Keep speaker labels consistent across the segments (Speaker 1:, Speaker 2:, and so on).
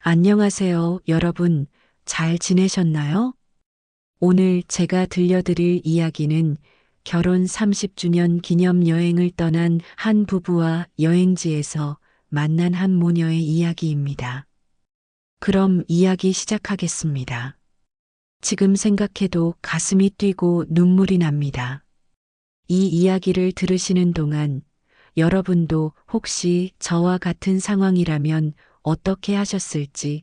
Speaker 1: 안녕하세요, 여러분. 잘 지내셨나요? 오늘 제가 들려드릴 이야기는 결혼 30주년 기념 여행을 떠난 한 부부와 여행지에서 만난 한 모녀의 이야기입니다. 그럼 이야기 시작하겠습니다. 지금 생각해도 가슴이 뛰고 눈물이 납니다. 이 이야기를 들으시는 동안 여러분도 혹시 저와 같은 상황이라면 어떻게 하셨을지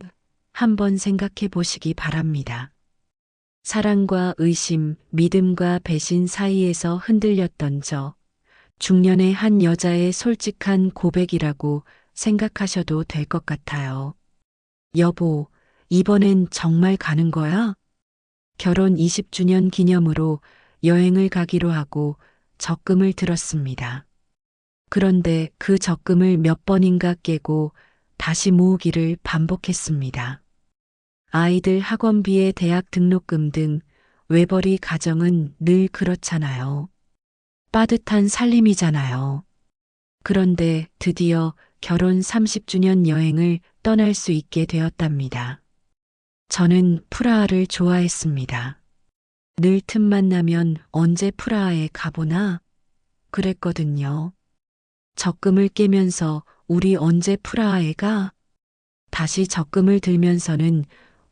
Speaker 1: 한번 생각해 보시기 바랍니다. 사랑과 의심, 믿음과 배신 사이에서 흔들렸던 저, 중년의 한 여자의 솔직한 고백이라고 생각하셔도 될 것 같아요. 여보, 이번엔 정말 가는 거야? 결혼 20주년 기념으로 여행을 가기로 하고 적금을 들었습니다. 그런데 그 적금을 몇 번인가 깨고 다시 모으기를 반복했습니다. 아이들 학원비에 대학 등록금 등 외벌이 가정은 늘 그렇잖아요. 빠듯한 살림이잖아요. 그런데 드디어 결혼 30주년 여행을 떠날 수 있게 되었답니다. 저는 프라하를 좋아했습니다. 늘 틈만 나면 언제 프라하에 가보나 그랬거든요. 적금을 깨면서 우리 언제 프라하에 가? 다시 적금을 들면서는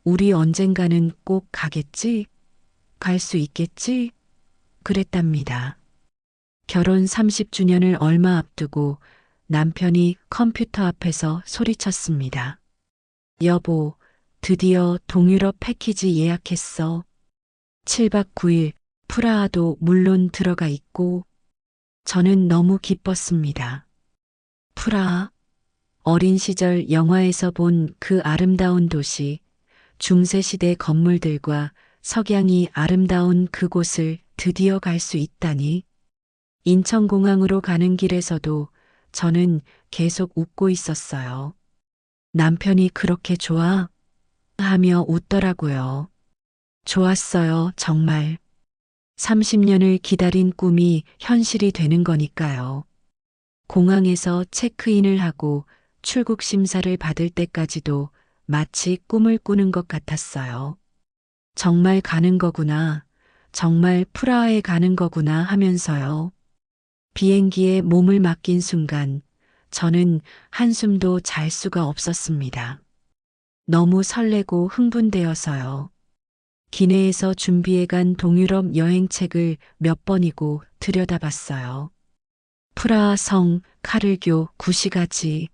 Speaker 1: 우리 언젠가는 꼭 가겠지? 갈 수 있겠지? 그랬답니다. 결혼 30주년을 얼마 앞두고 남편이 컴퓨터 앞에서 소리쳤습니다. 여보, 드디어 동유럽 패키지 예약했어. 7박 9일 프라하도 물론 들어가 있고 저는 너무 기뻤습니다. 프라하? 어린 시절 영화에서 본 그 아름다운 도시, 중세시대 건물들과 석양이 아름다운 그곳을 드디어 갈 수 있다니. 인천공항으로 가는 길에서도 저는 계속 웃고 있었어요. 남편이 그렇게 좋아? 하며 웃더라고요. 좋았어요, 정말. 30년을 기다린 꿈이 현실이 되는 거니까요. 공항에서 체크인을 하고 출국 심사를 받을 때까지도 마치 꿈을 꾸는 것 같았어요. 정말 가는 거구나. 정말 프라하에 가는 거구나 하면서요. 비행기에 몸을 맡긴 순간 저는 한숨도 잘 수가 없었습니다. 너무 설레고 흥분되어서요. 기내에서 준비해간 동유럽 여행책을 몇 번이고 들여다봤어요. 프라하 성, 카를교, 구시가지.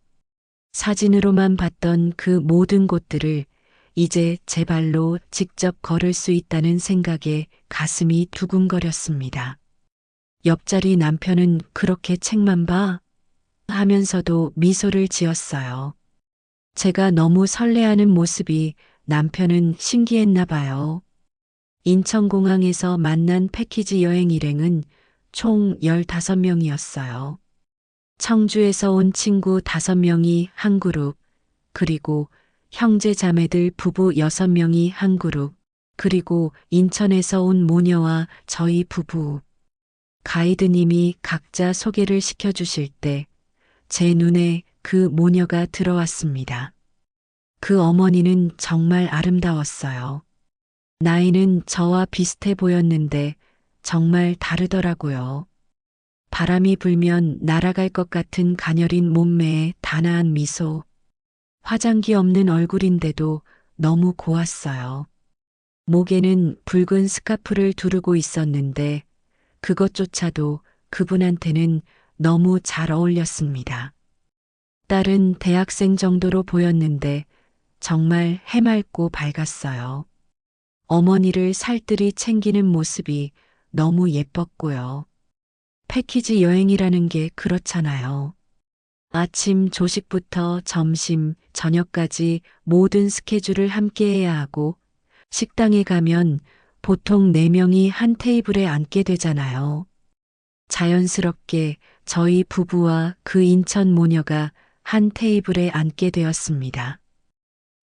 Speaker 1: 사진으로만 봤던 그 모든 곳들을 이제 제 발로 직접 걸을 수 있다는 생각에 가슴이 두근거렸습니다. 옆자리 남편은 그렇게 책만 봐? 하면서도 미소를 지었어요. 제가 너무 설레하는 모습이 남편은 신기했나 봐요. 인천공항에서 만난 패키지 여행 일행은 총 15명이었어요. 청주에서 온 친구 5명이 한 그룹, 그리고 형제 자매들 부부 6명이 한 그룹, 그리고 인천에서 온 모녀와 저희 부부. 가이드님이 각자 소개를 시켜주실 때 제 눈에 그 모녀가 들어왔습니다. 그 어머니는 정말 아름다웠어요. 나이는 저와 비슷해 보였는데 정말 다르더라고요. 바람이 불면 날아갈 것 같은 가녀린 몸매에 단아한 미소. 화장기 없는 얼굴인데도 너무 고왔어요. 목에는 붉은 스카프를 두르고 있었는데 그것조차도 그분한테는 너무 잘 어울렸습니다. 딸은 대학생 정도로 보였는데 정말 해맑고 밝았어요. 어머니를 살뜰히 챙기는 모습이 너무 예뻤고요. 패키지 여행이라는 게 그렇잖아요. 아침 조식부터 점심, 저녁까지 모든 스케줄을 함께 해야 하고 식당에 가면 보통 4명이 한 테이블에 앉게 되잖아요. 자연스럽게 저희 부부와 그 인천 모녀가 한 테이블에 앉게 되었습니다.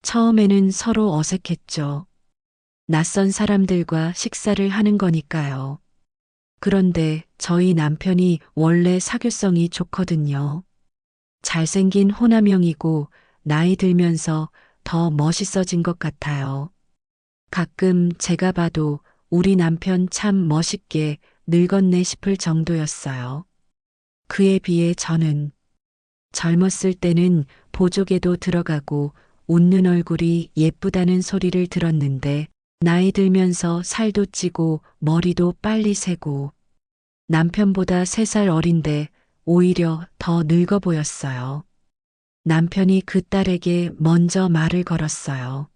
Speaker 1: 처음에는 서로 어색했죠. 낯선 사람들과 식사를 하는 거니까요. 그런데 저희 남편이 원래 사교성이 좋거든요. 잘생긴 호남형이고 나이 들면서 더 멋있어진 것 같아요. 가끔 제가 봐도 우리 남편 참 멋있게 늙었네 싶을 정도였어요. 그에 비해 저는 젊었을 때는 보조개도 들어가고 웃는 얼굴이 예쁘다는 소리를 들었는데 나이 들면서 살도 찌고 머리도 빨리 새고 남편보다 3살 어린데 오히려 더 늙어 보였어요. 남편이 그 딸에게 먼저 말을 걸었어요.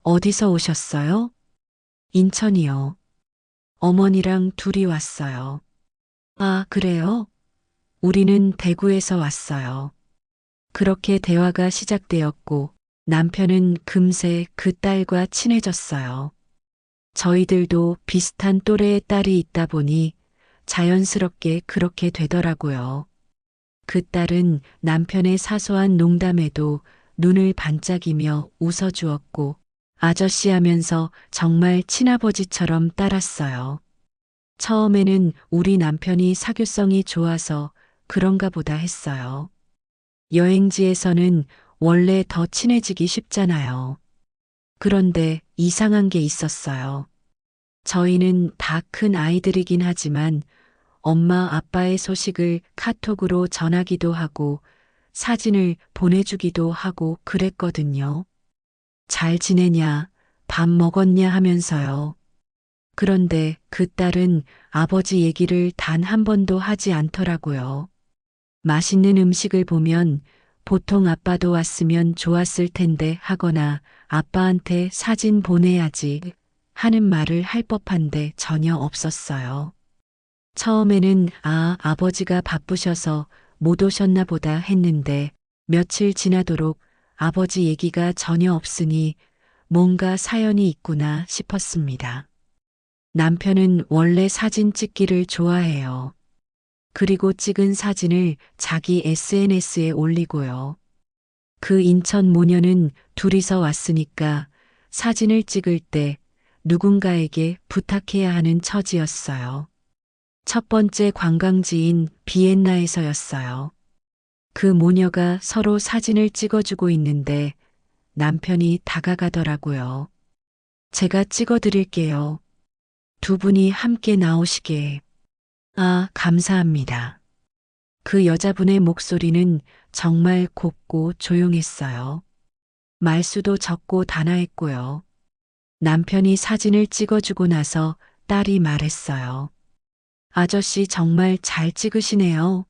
Speaker 1: 어디서 오셨어요? 인천이요. 어머니랑 둘이 왔어요. 아, 그래요? 우리는 대구에서 왔어요. 그렇게 대화가 시작되었고 남편은 금세 그 딸과 친해졌어요. 저희들도 비슷한 또래의 딸이 있다 보니 자연스럽게 그렇게 되더라고요. 그 딸은 남편의 사소한 농담에도 눈을 반짝이며 웃어주었고 아저씨 하면서 정말 친아버지처럼 따랐어요. 처음에는 우리 남편이 사교성이 좋아서 그런가 보다 했어요. 여행지에서는 원래 더 친해지기 쉽잖아요. 그런데 이상한 게 있었어요. 저희는 다 큰 아이들이긴 하지만 엄마 아빠의 소식을 카톡으로 전하기도 하고 사진을 보내주기도 하고 그랬거든요. 잘 지내냐, 밥 먹었냐 하면서요. 그런데 그 딸은 아버지 얘기를 단 한 번도 하지 않더라고요. 맛있는 음식을 보면 보통 아빠도 왔으면 좋았을 텐데 하거나 아빠한테 사진 보내야지 하는 말을 할 법한데 전혀 없었어요. 처음에는 아버지가 바쁘셔서 못 오셨나 보다 했는데 며칠 지나도록 아버지 얘기가 전혀 없으니 뭔가 사연이 있구나 싶었습니다. 남편은 원래 사진 찍기를 좋아해요. 그리고 찍은 사진을 자기 SNS에 올리고요. 그 인천 모녀는 둘이서 왔으니까 사진을 찍을 때 누군가에게 부탁해야 하는 처지였어요. 첫 번째 관광지인 비엔나에서였어요. 그 모녀가 서로 사진을 찍어주고 있는데 남편이 다가가더라고요. 제가 찍어드릴게요. 두 분이 함께 나오시게. 아, 감사합니다. 그 여자분의 목소리는 정말 곱고 조용했어요. 말수도 적고 단아했고요. 남편이 사진을 찍어주고 나서 딸이 말했어요. 아저씨 정말 잘 찍으시네요.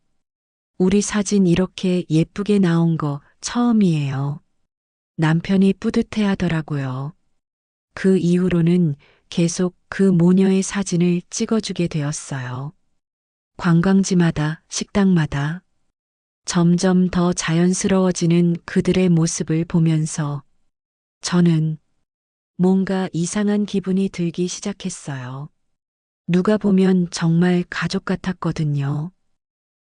Speaker 1: 우리 사진 이렇게 예쁘게 나온 거 처음이에요. 남편이 뿌듯해 하더라고요. 그 이후로는 계속 그 모녀의 사진을 찍어주게 되었어요. 관광지마다, 식당마다 점점 더 자연스러워지는 그들의 모습을 보면서 저는 뭔가 이상한 기분이 들기 시작했어요. 누가 보면 정말 가족 같았거든요.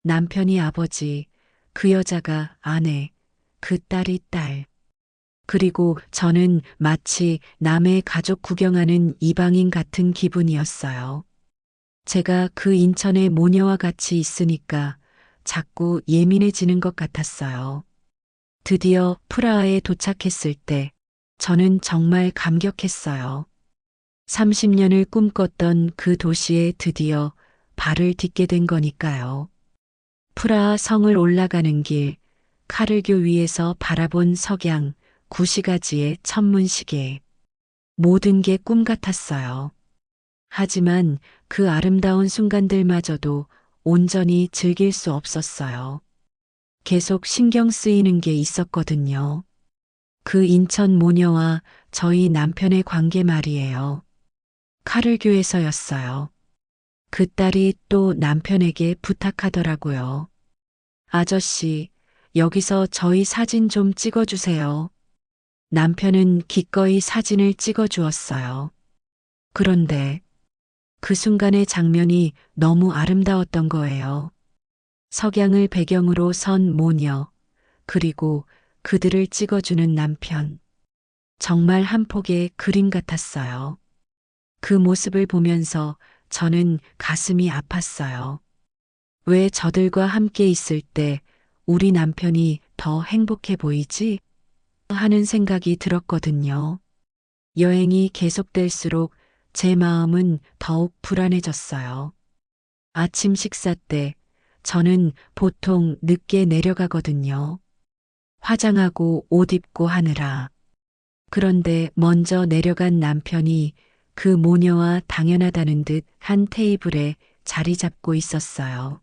Speaker 1: 남편이 아버지, 그 여자가 아내, 그 딸이 딸. 그리고 저는 마치 남의 가족 구경하는 이방인 같은 기분이었어요. 제가 그 인천의 모녀와 같이 있으니까 자꾸 예민해지는 것 같았어요. 드디어 프라하에 도착했을 때 저는 정말 감격했어요. 30년을 꿈꿨던 그 도시에 드디어 발을 딛게 된 거니까요. 프라하 성을 올라가는 길, 카를교 위에서 바라본 석양, 구시가지의 천문시계. 모든 게 꿈 같았어요. 하지만 그 아름다운 순간들마저도 온전히 즐길 수 없었어요. 계속 신경 쓰이는 게 있었거든요. 그 인천 모녀와 저희 남편의 관계 말이에요. 카를교에서였어요. 그 딸이 또 남편에게 부탁하더라고요. 아저씨, 여기서 저희 사진 좀 찍어주세요. 남편은 기꺼이 사진을 찍어주었어요. 그런데 그 순간의 장면이 너무 아름다웠던 거예요. 석양을 배경으로 선 모녀, 그리고 그들을 찍어주는 남편. 정말 한 폭의 그림 같았어요. 그 모습을 보면서 저는 가슴이 아팠어요. 왜 저들과 함께 있을 때 우리 남편이 더 행복해 보이지? 하는 생각이 들었거든요. 여행이 계속될수록 제 마음은 더욱 불안해졌어요. 아침 식사 때 저는 보통 늦게 내려가거든요. 화장하고 옷 입고 하느라. 그런데 먼저 내려간 남편이 그 모녀와 당연하다는 듯 한 테이블에 자리 잡고 있었어요.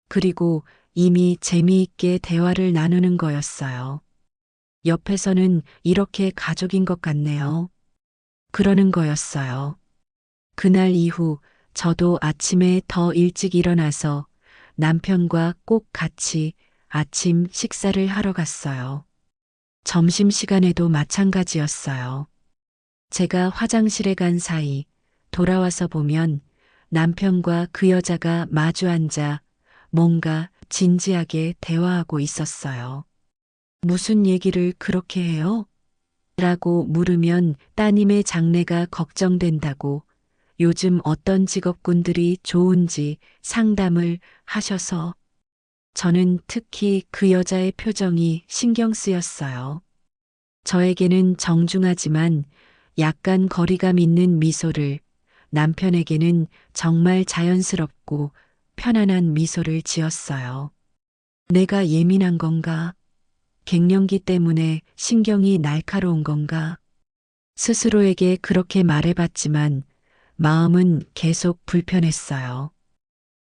Speaker 1: 그리고 이미 재미있게 대화를 나누는 거였어요. 옆에서는 이렇게 가족인 것 같네요. 그러는 거였어요. 그날 이후 저도 아침에 더 일찍 일어나서 남편과 꼭 같이 아침 식사를 하러 갔어요. 점심시간에도 마찬가지였어요. 제가 화장실에 간 사이 돌아와서 보면 남편과 그 여자가 마주 앉아 뭔가 진지하게 대화하고 있었어요. 무슨 얘기를 그렇게 해요? 라고 물으면 따님의 장래가 걱정된다고 요즘 어떤 직업군들이 좋은지 상담을 하셔서 저는 특히 그 여자의 표정이 신경 쓰였어요. 저에게는 정중하지만 약간 거리감 있는 미소를, 남편에게는 정말 자연스럽고 편안한 미소를 지었어요. 내가 예민한 건가? 갱년기 때문에 신경이 날카로운 건가? 스스로에게 그렇게 말해봤지만 마음은 계속 불편했어요.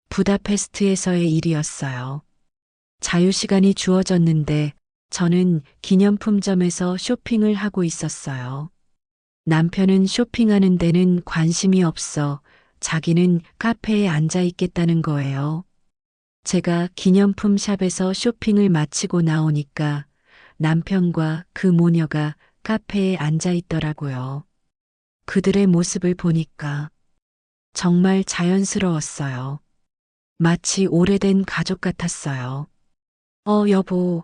Speaker 1: 부다페스트에서의 일이었어요. 자유시간이 주어졌는데 저는 기념품점에서 쇼핑을 하고 있었어요. 남편은 쇼핑하는 데는 관심이 없어 자기는 카페에 앉아 있겠다는 거예요. 제가 기념품 샵에서 쇼핑을 마치고 나오니까 남편과 그 모녀가 카페에 앉아 있더라고요. 그들의 모습을 보니까 정말 자연스러웠어요. 마치 오래된 가족 같았어요. 여보,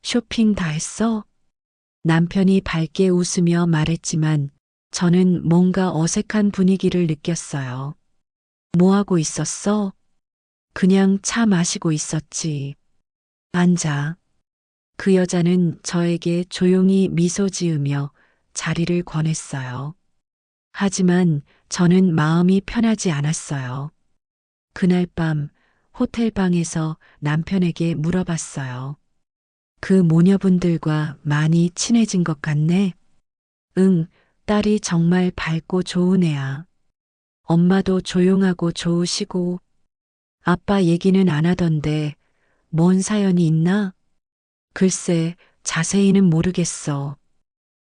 Speaker 1: 쇼핑 다 했어? 남편이 밝게 웃으며 말했지만 저는 뭔가 어색한 분위기를 느꼈어요. 뭐 하고 있었어? 그냥 차 마시고 있었지. 앉아. 그 여자는 저에게 조용히 미소 지으며 자리를 권했어요. 하지만 저는 마음이 편하지 않았어요. 그날 밤 호텔 방에서 남편에게 물어봤어요. 그 모녀분들과 많이 친해진 것 같네? 응, 딸이 정말 밝고 좋은 애야. 엄마도 조용하고 좋으시고, 아빠 얘기는 안 하던데, 뭔 사연이 있나? 글쎄, 자세히는 모르겠어.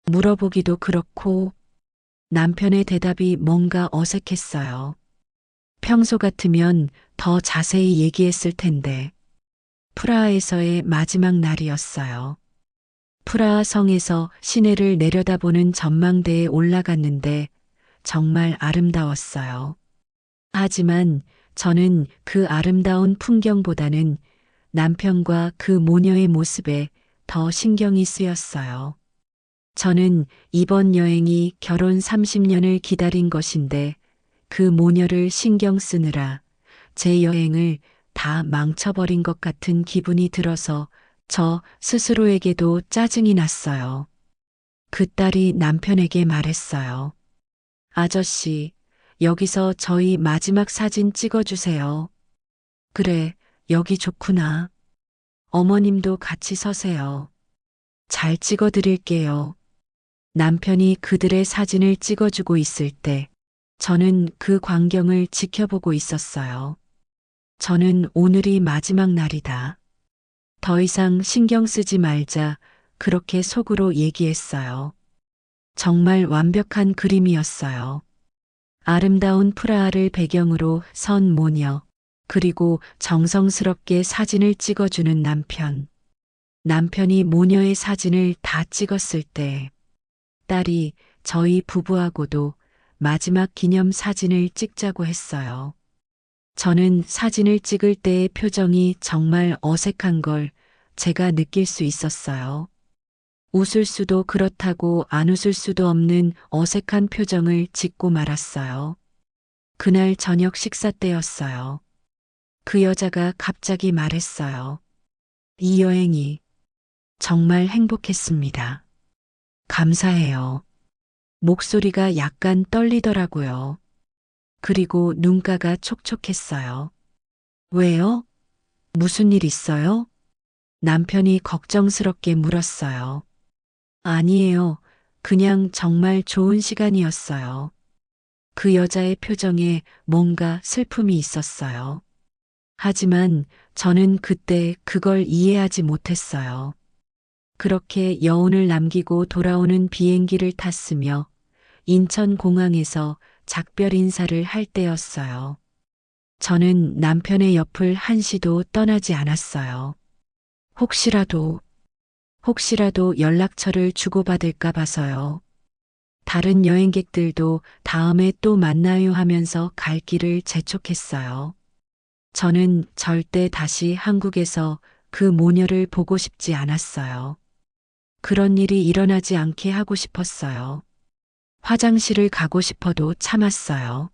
Speaker 1: 물어보기도 그렇고, 남편의 대답이 뭔가 어색했어요. 평소 같으면 더 자세히 얘기했을 텐데, 프라하에서의 마지막 날이었어요. 프라하 성에서 시내를 내려다보는 전망대에 올라갔는데 정말 아름다웠어요. 하지만 저는 그 아름다운 풍경보다는 남편과 그 모녀의 모습에 더 신경이 쓰였어요. 저는 이번 여행이 결혼 30년을 기다린 것인데 그 모녀를 신경 쓰느라 제 여행을 다 망쳐버린 것 같은 기분이 들어서 저 스스로에게도 짜증이 났어요. 그 딸이 남편에게 말했어요. 아저씨, 여기서 저희 마지막 사진 찍어주세요. 그래, 여기 좋구나. 어머님도 같이 서세요. 잘 찍어드릴게요. 남편이 그들의 사진을 찍어주고 있을 때 저는 그 광경을 지켜보고 있었어요. 저는 오늘이 마지막 날이다. 더 이상 신경 쓰지 말자 그렇게 속으로 얘기했어요. 정말 완벽한 그림이었어요. 아름다운 프라하를 배경으로 선 모녀, 그리고 정성스럽게 사진을 찍어주는 남편. 남편이 모녀의 사진을 다 찍었을 때 딸이 저희 부부하고도 마지막 기념 사진을 찍자고 했어요. 저는 사진을 찍을 때의 표정이 정말 어색한 걸 제가 느낄 수 있었어요. 웃을 수도 그렇다고 안 웃을 수도 없는 어색한 표정을 짓고 말았어요. 그날 저녁 식사 때였어요. 그 여자가 갑자기 말했어요. 이 여행이 정말 행복했습니다. 감사해요. 목소리가 약간 떨리더라고요. 그리고 눈가가 촉촉했어요. 왜요? 무슨 일 있어요? 남편이 걱정스럽게 물었어요. 아니에요. 그냥 정말 좋은 시간이었어요. 그 여자의 표정에 뭔가 슬픔이 있었어요. 하지만 저는 그때 그걸 이해하지 못했어요. 그렇게 여운을 남기고 돌아오는 비행기를 탔으며 인천공항에서 작별 인사를 할 때였어요. 저는 남편의 옆을 한시도 떠나지 않았어요. 혹시라도, 혹시라도 연락처를 주고받을까 봐서요. 다른 여행객들도 다음에 또 만나요 하면서 갈 길을 재촉했어요. 저는 절대 다시 한국에서 그 모녀를 보고 싶지 않았어요. 그런 일이 일어나지 않게 하고 싶었어요. 화장실을 가고 싶어도 참았어요.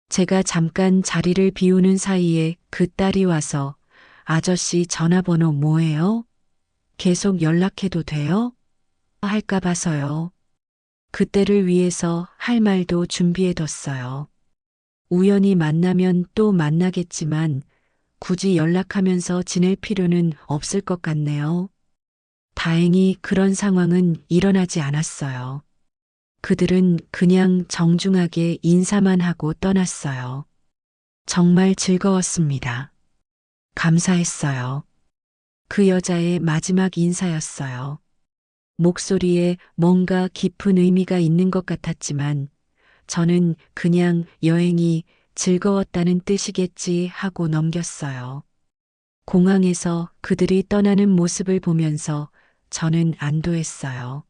Speaker 1: 제가 잠깐 자리를 비우는 사이에 그 딸이 와서 아저씨 전화번호 뭐예요? 계속 연락해도 돼요? 할까 봐서요. 그때를 위해서 할 말도 준비해뒀어요. 우연히 만나면 또 만나겠지만 굳이 연락하면서 지낼 필요는 없을 것 같네요. 다행히 그런 상황은 일어나지 않았어요. 그들은 그냥 정중하게 인사만 하고 떠났어요. 정말 즐거웠습니다. 감사했어요. 그 여자의 마지막 인사였어요. 목소리에 뭔가 깊은 의미가 있는 것 같았지만 저는 그냥 여행이 즐거웠다는 뜻이겠지 하고 넘겼어요. 공항에서 그들이 떠나는 모습을 보면서 저는 안도했어요.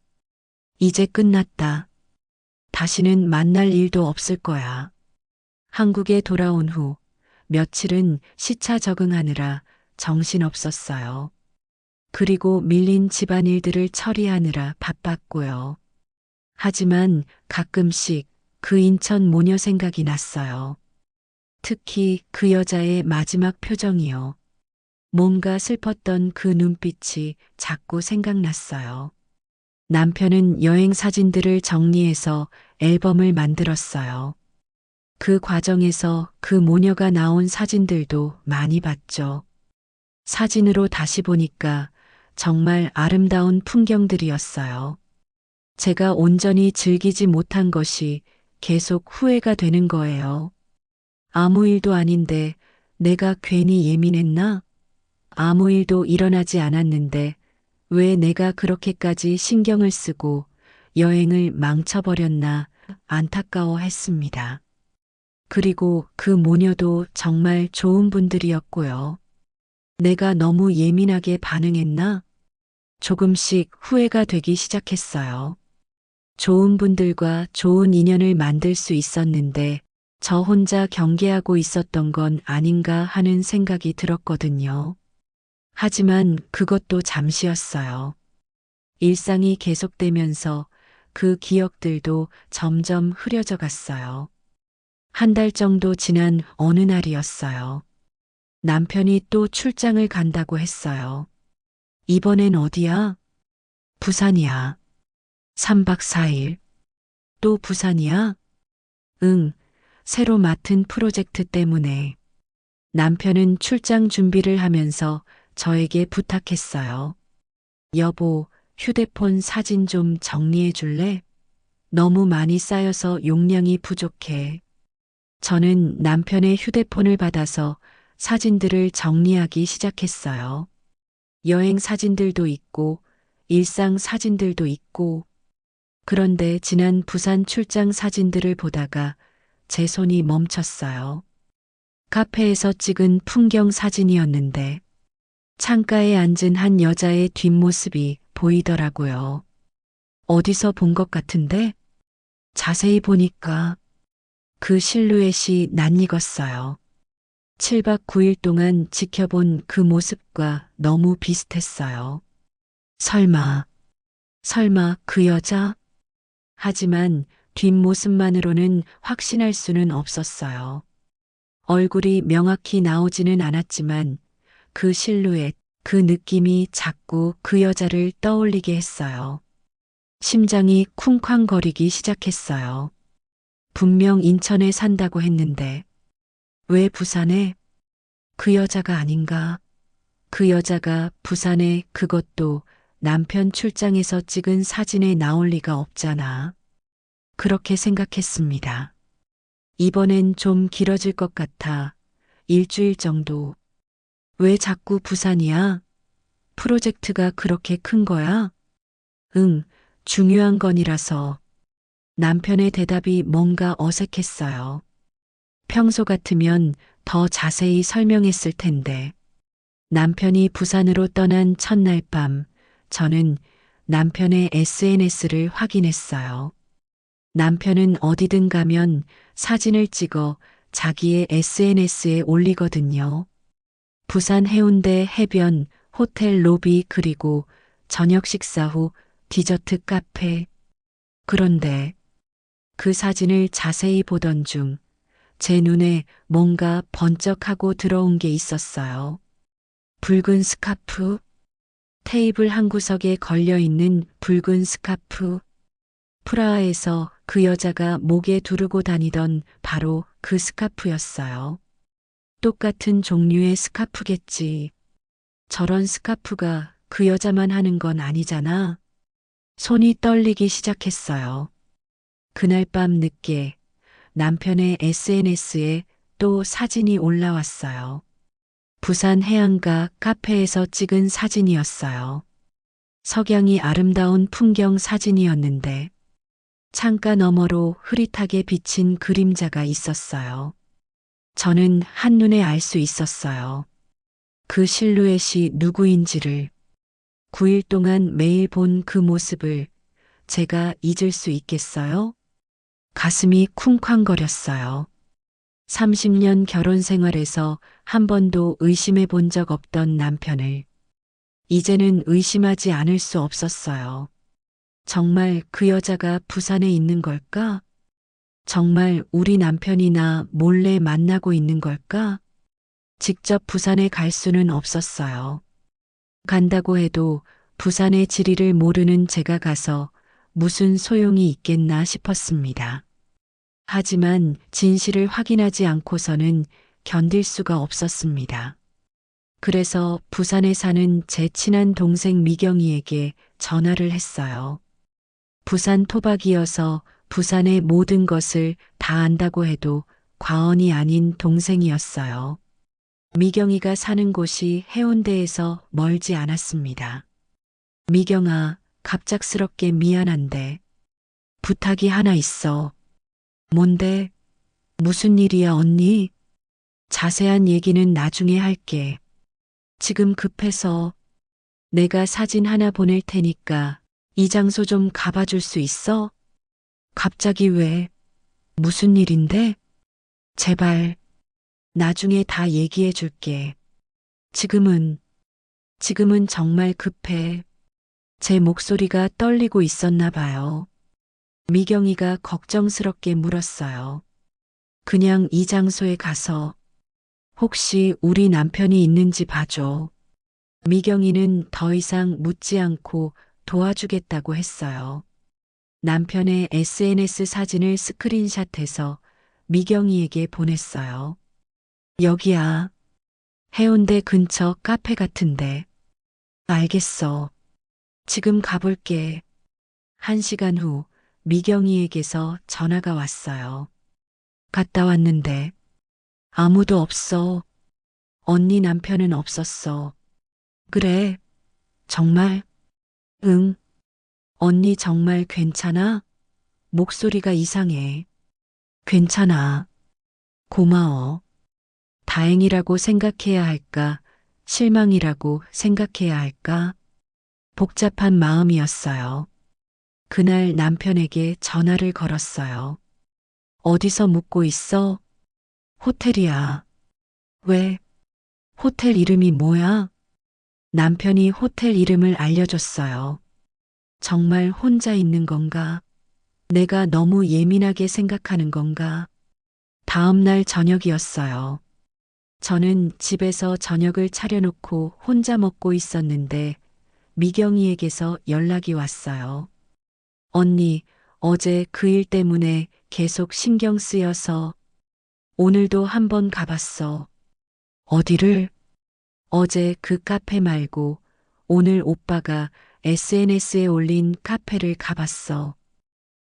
Speaker 1: 이제 끝났다. 다시는 만날 일도 없을 거야. 한국에 돌아온 후 며칠은 시차 적응하느라 정신없었어요. 그리고 밀린 집안일들을 처리하느라 바빴고요. 하지만 가끔씩 그 인천 모녀 생각이 났어요. 특히 그 여자의 마지막 표정이요. 뭔가 슬펐던 그 눈빛이 자꾸 생각났어요. 남편은 여행 사진들을 정리해서 앨범을 만들었어요. 그 과정에서 그 모녀가 나온 사진들도 많이 봤죠. 사진으로 다시 보니까 정말 아름다운 풍경들이었어요. 제가 온전히 즐기지 못한 것이 계속 후회가 되는 거예요. 아무 일도 아닌데 내가 괜히 예민했나? 아무 일도 일어나지 않았는데 왜 내가 그렇게까지 신경을 쓰고 여행을 망쳐버렸나 안타까워했습니다. 그리고 그 모녀도 정말 좋은 분들이었고요. 내가 너무 예민하게 반응했나? 조금씩 후회가 되기 시작했어요. 좋은 분들과 좋은 인연을 만들 수 있었는데 저 혼자 경계하고 있었던 건 아닌가 하는 생각이 들었거든요. 하지만 그것도 잠시였어요. 일상이 계속되면서 그 기억들도 점점 흐려져 갔어요. 한 달 정도 지난 어느 날이었어요. 남편이 또 출장을 간다고 했어요. 이번엔 어디야? 부산이야. 3박 4일. 또 부산이야? 응, 새로 맡은 프로젝트 때문에. 남편은 출장 준비를 하면서 저에게 부탁했어요. 여보, 휴대폰 사진 좀 정리해 줄래? 너무 많이 쌓여서 용량이 부족해. 저는 남편의 휴대폰을 받아서 사진들을 정리하기 시작했어요. 여행 사진들도 있고, 일상 사진들도 있고, 그런데 지난 부산 출장 사진들을 보다가 제 손이 멈췄어요. 카페에서 찍은 풍경 사진이었는데, 창가에 앉은 한 여자의 뒷모습이 보이더라고요. 어디서 본 것 같은데? 자세히 보니까 그 실루엣이 낯익었어요. 7박 9일 동안 지켜본 그 모습과 너무 비슷했어요. 설마, 설마 그 여자? 하지만 뒷모습만으로는 확신할 수는 없었어요. 얼굴이 명확히 나오지는 않았지만 그 실루엣, 그 느낌이 자꾸 그 여자를 떠올리게 했어요. 심장이 쿵쾅거리기 시작했어요. 분명 인천에 산다고 했는데 왜 부산에? 그 여자가 아닌가? 그 여자가 부산에, 그것도 남편 출장에서 찍은 사진에 나올 리가 없잖아. 그렇게 생각했습니다. 이번엔 좀 길어질 것 같아. 일주일 정도. 왜 자꾸 부산이야? 프로젝트가 그렇게 큰 거야? 응, 중요한 건이라서. 남편의 대답이 뭔가 어색했어요. 평소 같으면 더 자세히 설명했을 텐데. 남편이 부산으로 떠난 첫날 밤, 저는 남편의 SNS를 확인했어요. 남편은 어디든 가면 사진을 찍어 자기의 SNS에 올리거든요. 부산 해운대 해변, 호텔 로비, 그리고 저녁 식사 후 디저트 카페. 그런데 그 사진을 자세히 보던 중 제 눈에 뭔가 번쩍하고 들어온 게 있었어요. 붉은 스카프, 테이블 한 구석에 걸려 있는 붉은 스카프. 프라하에서 그 여자가 목에 두르고 다니던 바로 그 스카프였어요. 똑같은 종류의 스카프겠지. 저런 스카프가 그 여자만 하는 건 아니잖아. 손이 떨리기 시작했어요. 그날 밤 늦게 남편의 SNS에 또 사진이 올라왔어요. 부산 해안가 카페에서 찍은 사진이었어요. 석양이 아름다운 풍경 사진이었는데 창가 너머로 흐릿하게 비친 그림자가 있었어요. 저는 한눈에 알 수 있었어요. 그 실루엣이 누구인지를, 9일 동안 매일 본 그 모습을 제가 잊을 수 있겠어요? 가슴이 쿵쾅거렸어요. 30년 결혼 생활에서 한 번도 의심해 본 적 없던 남편을 이제는 의심하지 않을 수 없었어요. 정말 그 여자가 부산에 있는 걸까? 정말 우리 남편이나 몰래 만나고 있는 걸까? 직접 부산에 갈 수는 없었어요. 간다고 해도 부산의 지리를 모르는 제가 가서 무슨 소용이 있겠나 싶었습니다. 하지만 진실을 확인하지 않고서는 견딜 수가 없었습니다. 그래서 부산에 사는 제 친한 동생 미경이에게 전화를 했어요. 부산 토박이어서 부산의 모든 것을 다 안다고 해도 과언이 아닌 동생이었어요. 미경이가 사는 곳이 해운대에서 멀지 않았습니다. 미경아, 갑작스럽게 미안한데 부탁이 하나 있어. 뭔데? 무슨 일이야, 언니? 자세한 얘기는 나중에 할게. 지금 급해서 내가 사진 하나 보낼 테니까 이 장소 좀 가봐 줄 수 있어? 갑자기 왜? 무슨 일인데? 제발, 나중에 다 얘기해 줄게. 지금은 정말 급해. 제 목소리가 떨리고 있었나 봐요. 미경이가 걱정스럽게 물었어요. 그냥 이 장소에 가서 혹시 우리 남편이 있는지 봐줘. 미경이는 더 이상 묻지 않고 도와주겠다고 했어요. 남편의 SNS 사진을 스크린샷해서 미경이에게 보냈어요. 여기야. 해운대 근처 카페 같은데. 알겠어. 지금 가볼게. 1시간 후 미경이에게서 전화가 왔어요. 갔다 왔는데 아무도 없어. 언니 남편은 없었어. 그래. 정말? 응. 언니 정말 괜찮아? 목소리가 이상해. 괜찮아. 고마워. 다행이라고 생각해야 할까? 실망이라고 생각해야 할까? 복잡한 마음이었어요. 그날 남편에게 전화를 걸었어요. 어디서 묵고 있어? 호텔이야. 왜? 호텔 이름이 뭐야? 남편이 호텔 이름을 알려줬어요. 정말 혼자 있는 건가? 내가 너무 예민하게 생각하는 건가? 다음 날 저녁이었어요. 저는 집에서 저녁을 차려놓고 혼자 먹고 있었는데 미경이에게서 연락이 왔어요. 언니, 어제 그 일 때문에 계속 신경 쓰여서 오늘도 한번 가봤어. 어디를? 어제 그 카페 말고 오늘 오빠가 SNS에 올린 카페를 가봤어.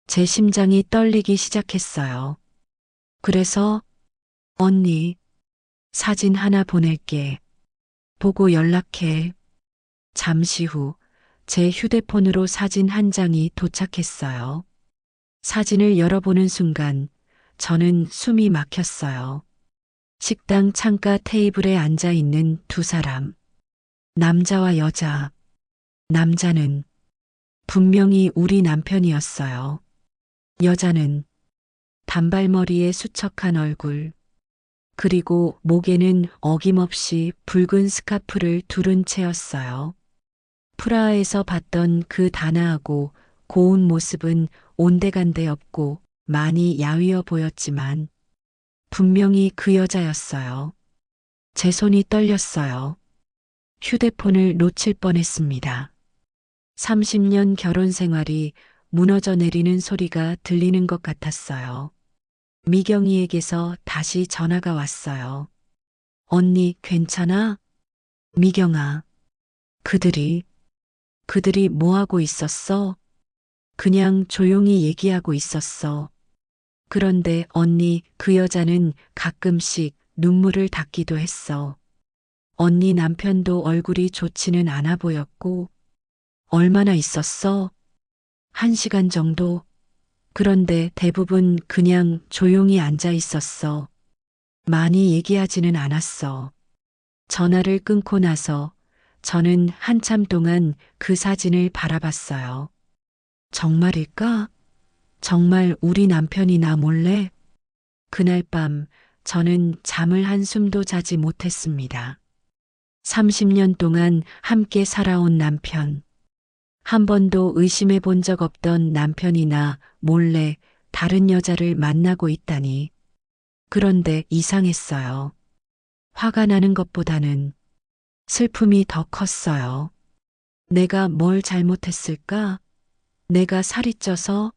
Speaker 1: 제 심장이 떨리기 시작했어요. 그래서 언니, 사진 하나 보낼게. 보고 연락해. 잠시 후 제 휴대폰으로 사진 한 장이 도착했어요. 사진을 열어보는 순간 저는 숨이 막혔어요. 식당 창가 테이블에 앉아 있는 두 사람. 남자와 여자. 남자는 분명히 우리 남편이었어요. 여자는 단발머리에 수척한 얼굴, 그리고 목에는 어김없이 붉은 스카프를 두른 채였어요. 프라하에서 봤던 그 단아하고 고운 모습은 온데간데 없고 많이 야위어 보였지만 분명히 그 여자였어요. 제 손이 떨렸어요. 휴대폰을 놓칠 뻔했습니다. 30년 결혼 생활이 무너져 내리는 소리가 들리는 것 같았어요. 미경이에게서 다시 전화가 왔어요. 언니, 괜찮아? 미경아, 그들이 뭐 하고 있었어? 그냥 조용히 얘기하고 있었어. 그런데 언니, 그 여자는 가끔씩 눈물을 닦기도 했어. 언니 남편도 얼굴이 좋지는 않아 보였고, 얼마나 있었어? 1시간 정도? 그런데 대부분 그냥 조용히 앉아 있었어. 많이 얘기하지는 않았어. 전화를 끊고 나서 저는 한참 동안 그 사진을 바라봤어요. 정말일까? 정말 우리 남편이 나 몰래? 그날 밤 저는 잠을 한숨도 자지 못했습니다. 30년 동안 함께 살아온 남편. 한 번도 의심해 본 적 없던 남편이 나 몰래 다른 여자를 만나고 있다니. 그런데 이상했어요. 화가 나는 것보다는 슬픔이 더 컸어요. 내가 뭘 잘못했을까? 내가 살이 쪄서?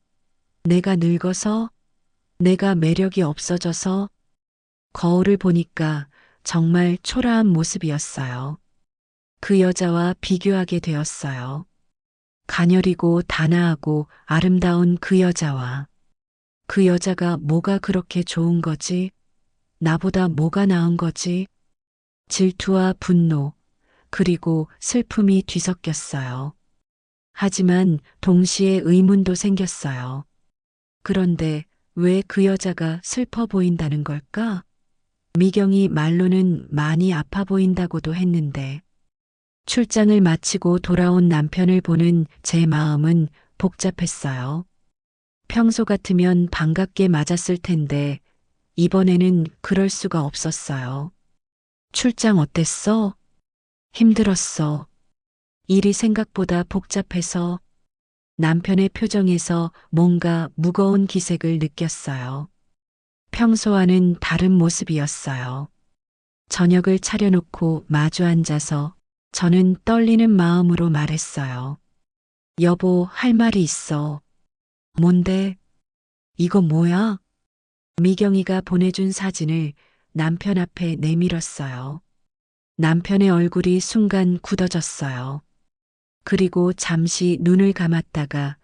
Speaker 1: 내가 늙어서? 내가 매력이 없어져서? 거울을 보니까 정말 초라한 모습이었어요. 그 여자와 비교하게 되었어요. 가녀리고 단아하고 아름다운 그 여자와 그 여자가 뭐가 그렇게 좋은 거지? 나보다 뭐가 나은 거지? 질투와 분노, 그리고 슬픔이 뒤섞였어요. 하지만 동시에 의문도 생겼어요. 그런데 왜 그 여자가 슬퍼 보인다는 걸까? 미경이 말로는 많이 아파 보인다고도 했는데, 출장을 마치고 돌아온 남편을 보는 제 마음은 복잡했어요. 평소 같으면 반갑게 맞았을 텐데, 이번에는 그럴 수가 없었어요. 출장 어땠어? 힘들었어. 일이 생각보다 복잡해서 남편의 표정에서 뭔가 무거운 기색을 느꼈어요. 평소와는 다른 모습이었어요. 저녁을 차려놓고 마주 앉아서 저는 떨리는 마음으로 말했어요. 여보, 할 말이 있어. 뭔데? 이거 뭐야? 미경이가 보내준 사진을 남편 앞에 내밀었어요. 남편의 얼굴이 순간 굳어졌어요. 그리고 잠시 눈을 감았다가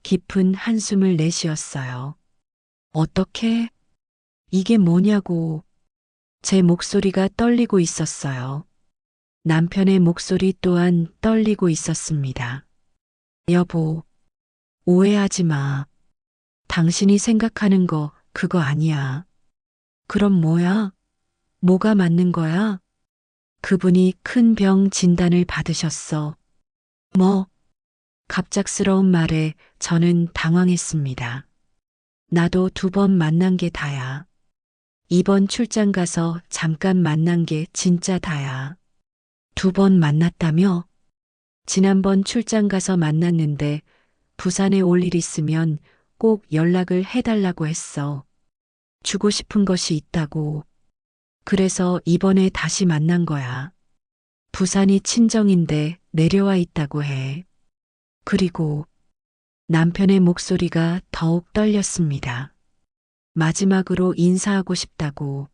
Speaker 1: 깊은 한숨을 내쉬었어요. 어떻게? 이게 뭐냐고. 제 목소리가 떨리고 있었어요. 남편의 목소리 또한 떨리고 있었습니다. 여보, 오해하지 마. 당신이 생각하는 거 그거 아니야. 그럼 뭐야? 뭐가 맞는 거야? 그분이 큰 병 진단을 받으셨어. 뭐? 갑작스러운 말에 저는 당황했습니다. 나도 2번 만난 게 다야. 이번 출장 가서 잠깐 만난 게 진짜 다야. 2번 만났다며? 지난번 출장 가서 만났는데 부산에 올 일 있으면 꼭 연락을 해달라고 했어. 주고 싶은 것이 있다고. 그래서 이번에 다시 만난 거야. 부산이 친정인데 내려와 있다고 해. 그리고 남편의 목소리가 더욱 떨렸습니다. 마지막으로 인사하고 싶다고.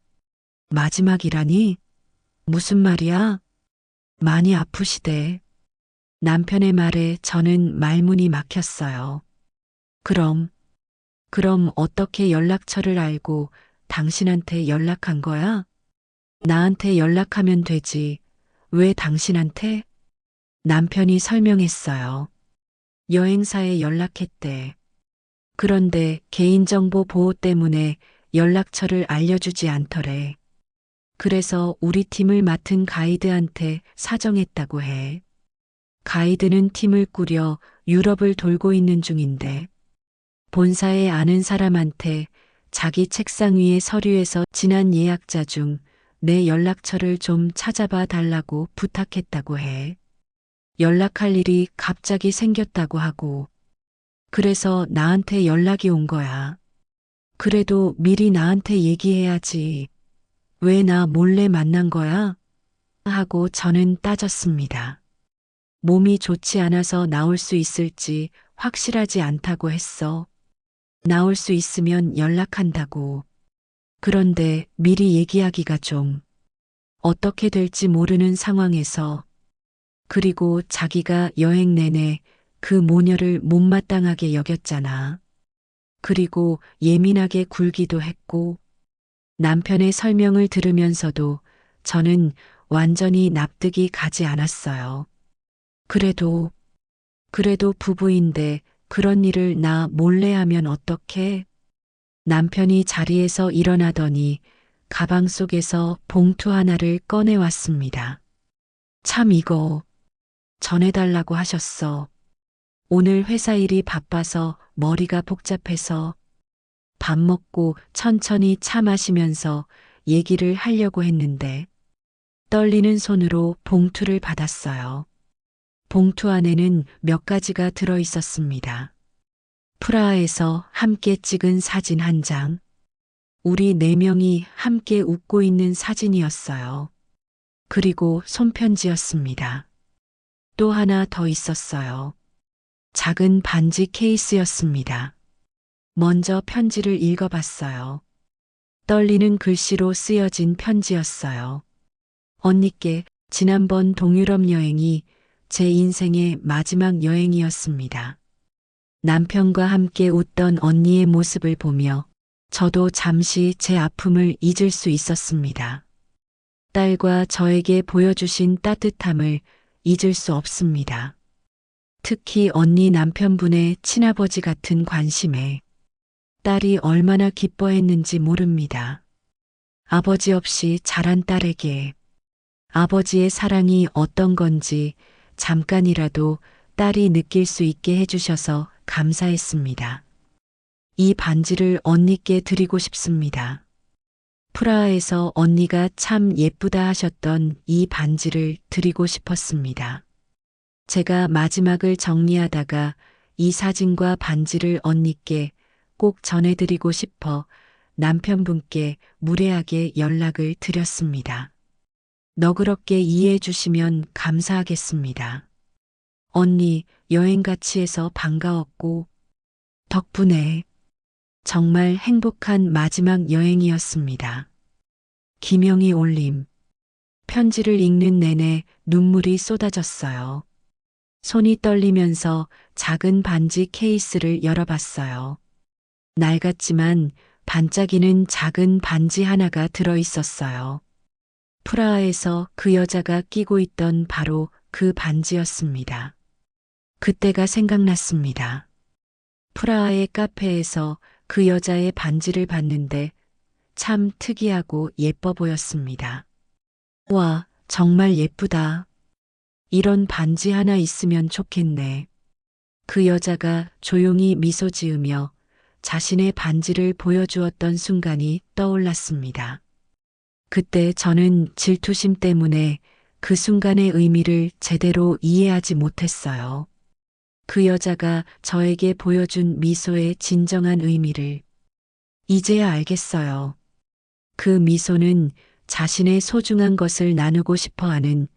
Speaker 1: 마지막이라니? 무슨 말이야? 많이 아프시대. 남편의 말에 저는 말문이 막혔어요. 그럼 어떻게 연락처를 알고 당신한테 연락한 거야? 나한테 연락하면 되지. 왜 당신한테? 남편이 설명했어요. 여행사에 연락했대. 그런데 개인정보 보호 때문에 연락처를 알려주지 않더래. 그래서 우리 팀을 맡은 가이드한테 사정했다고 해. 가이드는 팀을 꾸려 유럽을 돌고 있는 중인데 본사에 아는 사람한테 자기 책상 위의 서류에서 지난 예약자 중 내 연락처를 좀 찾아봐 달라고 부탁했다고 해. 연락할 일이 갑자기 생겼다고 하고 그래서 나한테 연락이 온 거야. 그래도 미리 나한테 얘기해야지. 왜 나 몰래 만난 거야? 하고 저는 따졌습니다. 몸이 좋지 않아서 나올 수 있을지 확실하지 않다고 했어. 나올 수 있으면 연락한다고. 그런데 미리 얘기하기가 좀 어떻게 될지 모르는 상황에서 그리고 자기가 여행 내내 그 모녀를 못마땅하게 여겼잖아. 그리고 예민하게 굴기도 했고 남편의 설명을 들으면서도 저는 완전히 납득이 가지 않았어요. 그래도 부부인데 그런 일을 나 몰래 하면 어떡해? 남편이 자리에서 일어나더니 가방 속에서 봉투 하나를 꺼내왔습니다. 참 이거 전해달라고 하셨어. 오늘 회사 일이 바빠서 머리가 복잡해서 밥 먹고 천천히 차 마시면서 얘기를 하려고 했는데 떨리는 손으로 봉투를 받았어요. 봉투 안에는 몇 가지가 들어 있었습니다. 프라하에서 함께 찍은 사진 한 장. 우리 네 명이 함께 웃고 있는 사진이었어요. 그리고 손편지였습니다. 또 하나 더 있었어요. 작은 반지 케이스였습니다. 먼저 편지를 읽어봤어요. 떨리는 글씨로 쓰여진 편지였어요. 언니께 지난번 동유럽 여행이 제 인생의 마지막 여행이었습니다. 남편과 함께 웃던 언니의 모습을 보며 저도 잠시 제 아픔을 잊을 수 있었습니다. 딸과 저에게 보여주신 따뜻함을 잊을 수 없습니다. 특히 언니 남편분의 친아버지 같은 관심에 딸이 얼마나 기뻐했는지 모릅니다. 아버지 없이 자란 딸에게 아버지의 사랑이 어떤 건지 잠깐이라도 딸이 느낄 수 있게 해주셔서 감사했습니다. 이 반지를 언니께 드리고 싶습니다. 프라하에서 언니가 참 예쁘다 하셨던 이 반지를 드리고 싶었습니다. 제가 마지막을 정리하다가 이 사진과 반지를 언니께 꼭 전해드리고 싶어 남편분께 무례하게 연락을 드렸습니다. 너그럽게 이해해 주시면 감사하겠습니다. 언니 여행 같이 해서 반가웠고 덕분에 정말 행복한 마지막 여행이었습니다. 김영희 올림. 편지를 읽는 내내 눈물이 쏟아졌어요. 손이 떨리면서 작은 반지 케이스를 열어봤어요. 낡았지만 반짝이는 작은 반지 하나가 들어 있었어요. 프라하에서 그 여자가 끼고 있던 바로 그 반지였습니다. 그때가 생각났습니다. 프라하의 카페에서 그 여자의 반지를 봤는데 참 특이하고 예뻐 보였습니다. 와, 정말 예쁘다. 이런 반지 하나 있으면 좋겠네. 그 여자가 조용히 미소 지으며 자신의 반지를 보여주었던 순간이 떠올랐습니다. 그때 저는 질투심 때문에 그 순간의 의미를 제대로 이해하지 못했어요. 그 여자가 저에게 보여준 미소의 진정한 의미를 이제야 알겠어요. 그 미소는 자신의 소중한 것을 나누고 싶어 하는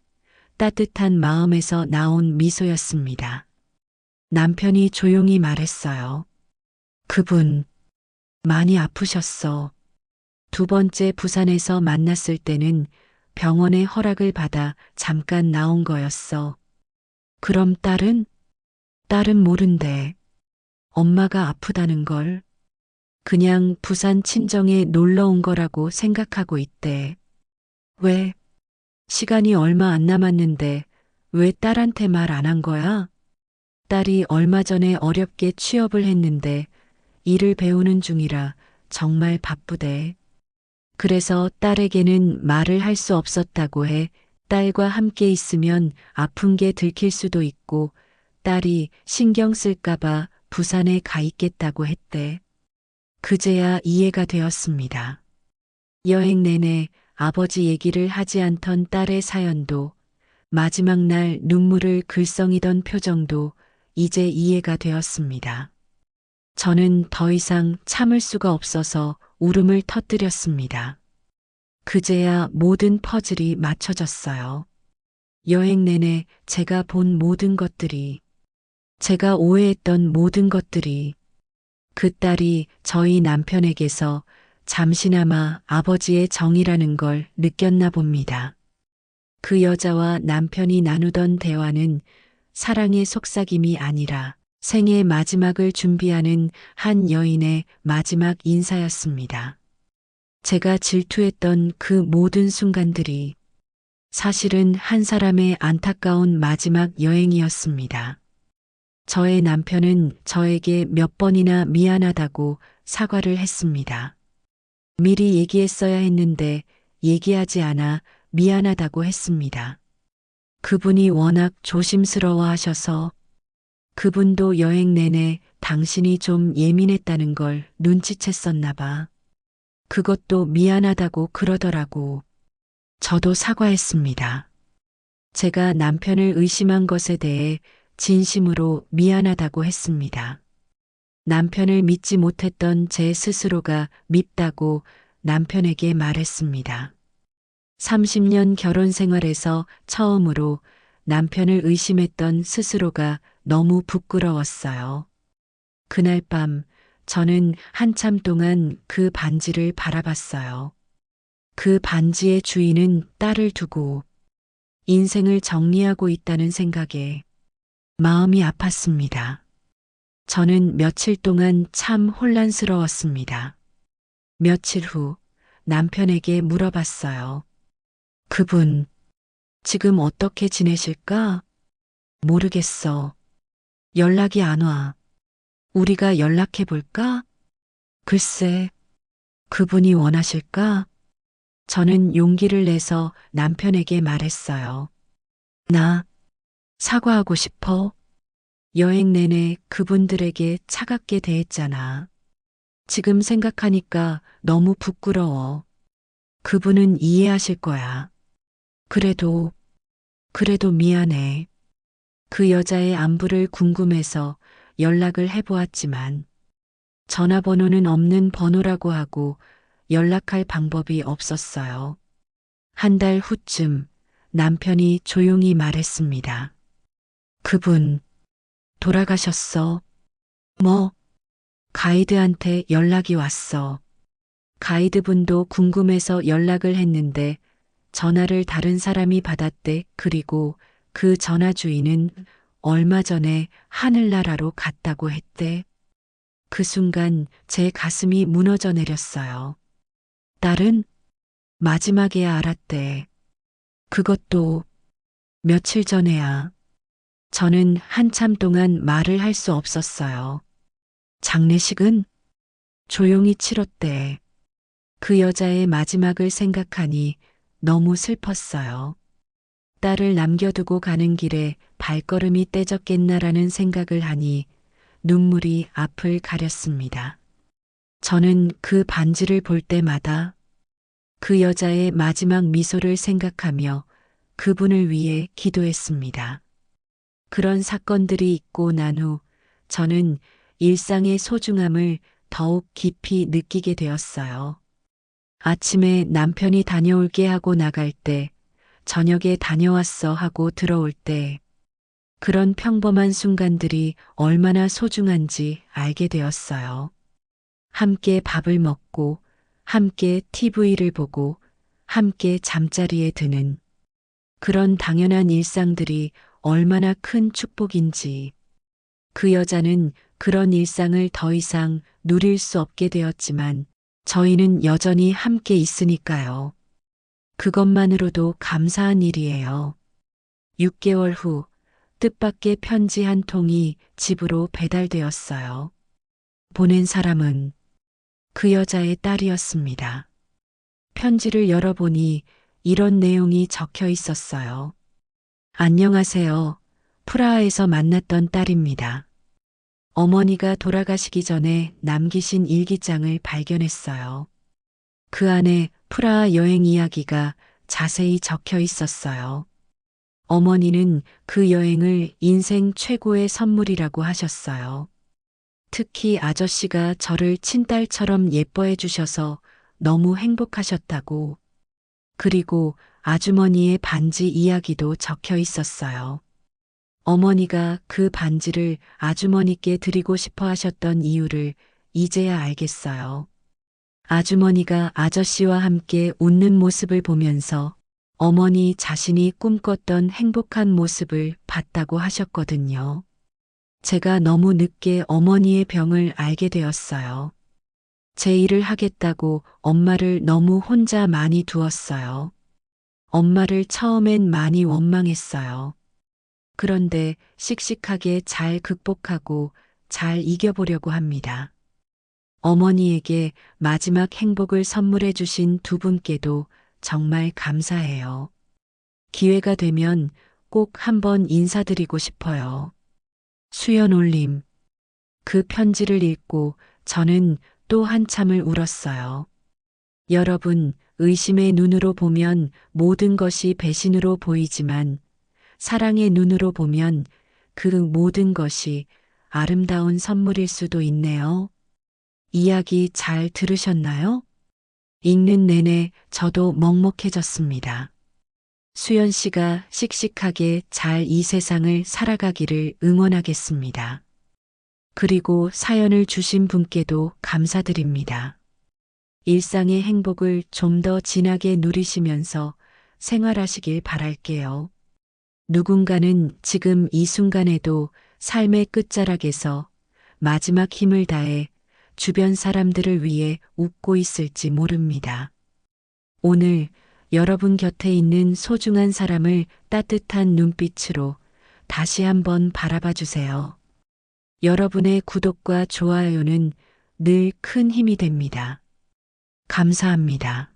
Speaker 1: 따뜻한 마음에서 나온 미소였습니다. 남편이 조용히 말했어요. 그분, 많이 아프셨어. 두 번째 부산에서 만났을 때는 병원의 허락을 받아 잠깐 나온 거였어. 그럼 딸은 모른대. 엄마가 아프다는 걸. 그냥 부산 친정에 놀러 온 거라고 생각하고 있대. 왜? 시간이 얼마 안 남았는데 왜 딸한테 말 안 한 거야? 딸이 얼마 전에 어렵게 취업을 했는데 일을 배우는 중이라 정말 바쁘대. 그래서 딸에게는 말을 할 수 없었다고 해. 딸과 함께 있으면 아픈 게 들킬 수도 있고 딸이 신경 쓸까봐 부산에 가 있겠다고 했대. 그제야 이해가 되었습니다. 여행 내내 아버지 얘기를 하지 않던 딸의 사연도 마지막 날 눈물을 글썽이던 표정도 이제 이해가 되었습니다. 저는 더 이상 참을 수가 없어서 울음을 터뜨렸습니다. 그제야 모든 퍼즐이 맞춰졌어요. 여행 내내 제가 본 모든 것들이, 제가 오해했던 모든 것들이 그 딸이 저희 남편에게서 잠시나마 아버지의 정이라는 걸 느꼈나 봅니다. 그 여자와 남편이 나누던 대화는 사랑의 속삭임이 아니라 생의 마지막을 준비하는 한 여인의 마지막 인사였습니다. 제가 질투했던 그 모든 순간들이 사실은 한 사람의 안타까운 마지막 여행이었습니다. 저의 남편은 저에게 몇 번이나 미안하다고 사과를 했습니다. 미리 얘기했어야 했는데 얘기하지 않아 미안하다고 했습니다. 그분이 워낙 조심스러워 하셔서 그분도 여행 내내 당신이 좀 예민했다는 걸 눈치챘었나 봐. 그것도 미안하다고 그러더라고. 저도 사과했습니다. 제가 남편을 의심한 것에 대해 진심으로 미안하다고 했습니다. 남편을 믿지 못했던 제 스스로가 밉다고 남편에게 말했습니다. 30년 결혼 생활에서 처음으로 남편을 의심했던 스스로가 너무 부끄러웠어요. 그날 밤 저는 한참 동안 그 반지를 바라봤어요. 그 반지의 주인은 딸을 두고 인생을 정리하고 있다는 생각에 마음이 아팠습니다. 저는 며칠 동안 참 혼란스러웠습니다. 며칠 후 남편에게 물어봤어요. 그분, 지금 어떻게 지내실까? 모르겠어. 연락이 안 와. 우리가 연락해 볼까? 글쎄, 그분이 원하실까? 저는 용기를 내서 남편에게 말했어요. 나 사과하고 싶어. 여행 내내 그분들에게 차갑게 대했잖아. 지금 생각하니까 너무 부끄러워. 그분은 이해하실 거야. 그래도, 그래도 미안해. 그 여자의 안부를 궁금해서 연락을 해보았지만 전화번호는 없는 번호라고 하고 연락할 방법이 없었어요. 한 달 후쯤 남편이 조용히 말했습니다. 그분, 돌아가셨어. 뭐, 가이드한테 연락이 왔어. 가이드분도 궁금해서 연락을 했는데 전화를 다른 사람이 받았대. 그리고 그 전화 주인은 얼마 전에 하늘나라로 갔다고 했대. 그 순간 제 가슴이 무너져 내렸어요. 딸은 마지막에야 알았대. 그것도 며칠 전에야. 저는 한참 동안 말을 할 수 없었어요. 장례식은 조용히 치렀대. 그 여자의 마지막을 생각하니 너무 슬펐어요. 딸을 남겨두고 가는 길에 발걸음이 떼졌겠나라는 생각을 하니 눈물이 앞을 가렸습니다. 저는 그 반지를 볼 때마다 그 여자의 마지막 미소를 생각하며 그분을 위해 기도했습니다. 그런 사건들이 있고 난 후 저는 일상의 소중함을 더욱 깊이 느끼게 되었어요. 아침에 남편이 다녀올게 하고 나갈 때, 저녁에 다녀왔어 하고 들어올 때, 그런 평범한 순간들이 얼마나 소중한지 알게 되었어요. 함께 밥을 먹고, 함께 TV를 보고, 함께 잠자리에 드는 그런 당연한 일상들이 얼마나 큰 축복인지. 그 여자는 그런 일상을 더 이상 누릴 수 없게 되었지만 저희는 여전히 함께 있으니까요. 그것만으로도 감사한 일이에요. 6개월 후 뜻밖의 편지 한 통이 집으로 배달되었어요. 보낸 사람은 그 여자의 딸이었습니다. 편지를 열어보니 이런 내용이 적혀 있었어요. 안녕하세요. 프라하에서 만났던 딸입니다. 어머니가 돌아가시기 전에 남기신 일기장을 발견했어요. 그 안에 프라하 여행 이야기가 자세히 적혀 있었어요. 어머니는 그 여행을 인생 최고의 선물이라고 하셨어요. 특히 아저씨가 저를 친딸처럼 예뻐해 주셔서 너무 행복하셨다고. 그리고 아주머니의 반지 이야기도 적혀 있었어요. 어머니가 그 반지를 아주머니께 드리고 싶어 하셨던 이유를 이제야 알겠어요. 아주머니가 아저씨와 함께 웃는 모습을 보면서 어머니 자신이 꿈꿨던 행복한 모습을 봤다고 하셨거든요. 제가 너무 늦게 어머니의 병을 알게 되었어요. 제 일을 하겠다고 엄마를 너무 혼자 많이 두었어요. 엄마를 처음엔 많이 원망했어요. 그런데 씩씩하게 잘 극복하고 잘 이겨보려고 합니다. 어머니에게 마지막 행복을 선물해 주신 두 분께도 정말 감사해요. 기회가 되면 꼭 한번 인사드리고 싶어요. 수연 올림. 그 편지를 읽고 저는 또 한참을 울었어요. 여러분, 의심의 눈으로 보면 모든 것이 배신으로 보이지만 사랑의 눈으로 보면 그 모든 것이 아름다운 선물일 수도 있네요. 이야기 잘 들으셨나요? 읽는 내내 저도 먹먹해졌습니다. 수연 씨가 씩씩하게 잘 이 세상을 살아가기를 응원하겠습니다. 그리고 사연을 주신 분께도 감사드립니다. 일상의 행복을 좀 더 진하게 누리시면서 생활하시길 바랄게요. 누군가는 지금 이 순간에도 삶의 끝자락에서 마지막 힘을 다해 주변 사람들을 위해 웃고 있을지 모릅니다. 오늘 여러분 곁에 있는 소중한 사람을 따뜻한 눈빛으로 다시 한번 바라봐 주세요. 여러분의 구독과 좋아요는 늘 큰 힘이 됩니다. 감사합니다.